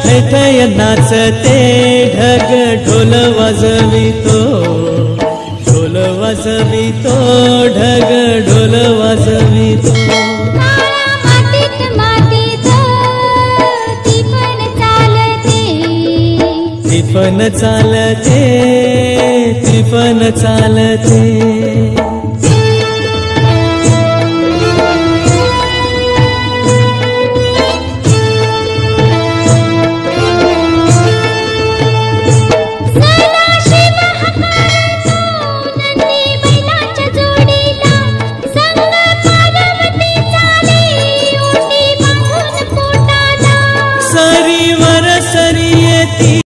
थैथय नाचते ढग ढोल वाजवितो, ढोल वाजवितो ढग ढोल वाजवितो। मातीत मातीत ती पण चालते, ती पण चालते, ती पण चालते।